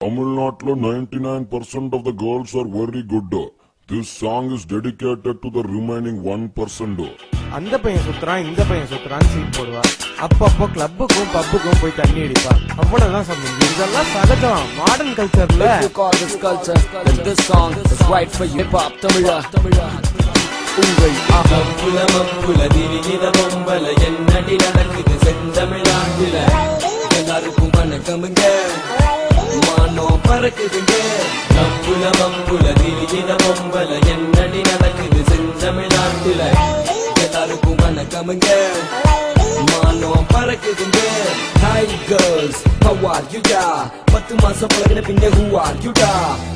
Tamil Nadu 99% of the girls are very good. This song is dedicated to the remaining 1%. அந்த பையன் சுத்துறான் இந்த பையன் சுத்துறான் seat போடுவா. அப்பப்போ கிளப்புக்கும் பப்புக்கும் போய் தண்ணி அடிப்பா. அவ்வளவுதான் சம்பந்தம். இதெல்லாம் சகஜம் modern கல்ச்சர்ல. This song is right for you. Hip hop Tamila. உங்கள் அப்புல மப்புல திரிகிற பொம்பல என்னடி நடக்குது செந்தமிழ்நாட்டுல எல்லாருக்கும் வணக்கமுங்க மானோ பறக்குதுங்க அப்புல மப்புல திரிகிற பொம்பல என்னடி நடக்குது செந்தமிழ்நாட்டுல எல்லாருக்கும் வணக்கமுங்க மானோ பறக்குதுங்க. Hi girls, how are you da? 10 மாசம் பழகின பின்ன who are you da?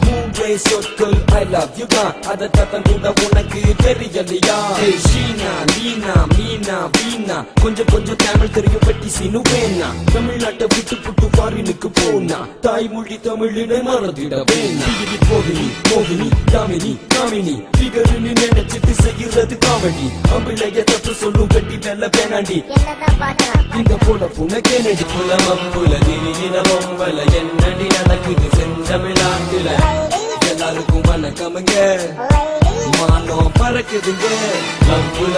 மூன்றே சொற்கள் I love you da. அத தத்தம் கூட உனக்கு தெரியலையா? Hey ஷீனா, லீனா, மீனா, வீணா கொஞ்சம் கொஞ்சம் தமிழ் தெரியும் பட்டி சீனு வேணா. தமிழ்நாட்டை விட்டு புட்டு ஃபாரினுக்கு போனா தாய்மொழி தமிழினை மறந்திட வேணா. போகினி மோகினி யாமினி காமினி பிகருன்னு நினைச்சிட்டு செய்கிறது காமெடி. அம்பிளைய தப்பு சொல்லும் கட்டி வெல்ல வேணாண்டி இந்த போல புனக்கேனடி. புலமப்புல திரிகிற பொம்பல என்னடி நடக்குது செந்தமிழ்நாட்டுல எல்லாருக்கும் வணக்கமுங்க மானோ பறக்குதுங்க. மப்புல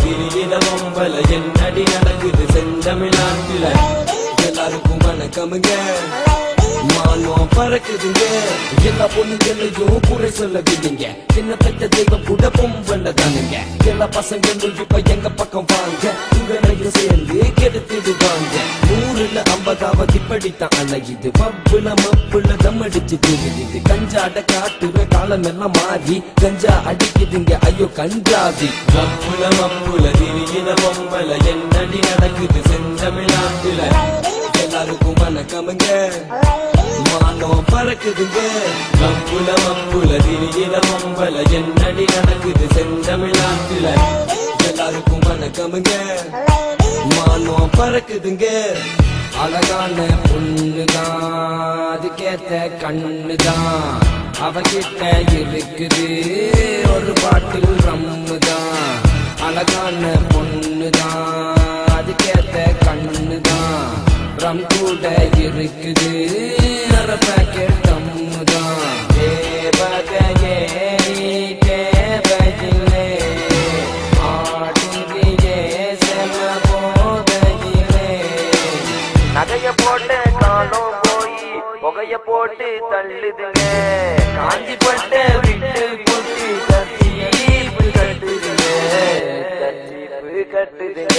திரிகிற பொம்பல என்னடி நடக்குது செந்தமிழ்நாட்டுல எல்லாருக்கும் வணக்கமுங்க மானோ பறக்குதுங்க. எல்லா பொண்ணுங்களையும் குறை சொல்ல விடுங்க. என்ன பெற்ற தெய்வம் கூட பொம்பளை தானுங்க. எல்லா பசங்களும் இப்ப எங்க பக்கம் வாங்க உங்களையும் சேர்ந்து கெடுத்துடுவாங்க. 100ல 50வது இப்படித்தான் அழகிது. பப்புல மப்புல தம் அடிச்சு தெரியுது. கஞ்சாட காட்டுற காலம் எல்லாம் மாறி கஞ்சா அடிக்குதுங்க ஐயோ கஞ்சாதி. மப்புல மப்புல திரிகிற பொம்பல என்னடி நடக்குது செந்தமிழ்நாட்டுல எல்லாருக்கும் வணக்கமுங்க மானோ பறக்குதுங்க. மப்புல திரிகிற பொம்பல என்னடி நடக்குது செந்தமிழ்நாட்டுல எல்லாருக்கும் வணக்கமுங்க மானோ பறக்குதுங்க. அழகான பொண்ணுதான் அதுக்கேத்த கண்ணுதான் அவகிட்ட இருக்குது ஒரு பாட்டில் ரம்முதான். அழகான பொண்ணுதான் அதுக்கேத்த கண்ணுதான் ரம் கூட இருக்குது அரை பாக்கெட் தம்முதான். தேவதையே தேவையில்லை ஆடுறியே செம போதையிலே. நகைய போட்டு காலம் போய் புகைய போட்டு தள்ளுதுங்க. காஞ்சி பட்ட விட்டு போட்டு கத்தீப்பு கட்டுதுங்க கத்தீப்பு கட்டுதுங்க.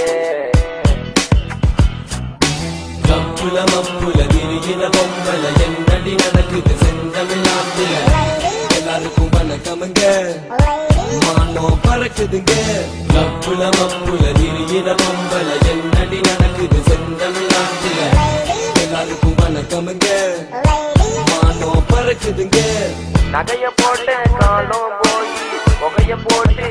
மப்புல மப்புல திரிகிற பொம்பல என்னடி நடக்குது செந்தமிழ்நாட்டுல எல்லாருக்கும் வணக்கமுங்க மானோ பறக்குதுங்க. மப்புல மப்புல திரிகிற பொம்பல என்னடி நடக்குது செந்தமிழ்நாட்டுல எல்லாருக்கும் வணக்கமுங்க மானோ பறக்குதுங்க. நகைய போட்ட காலம் போய் புகைய போட்டு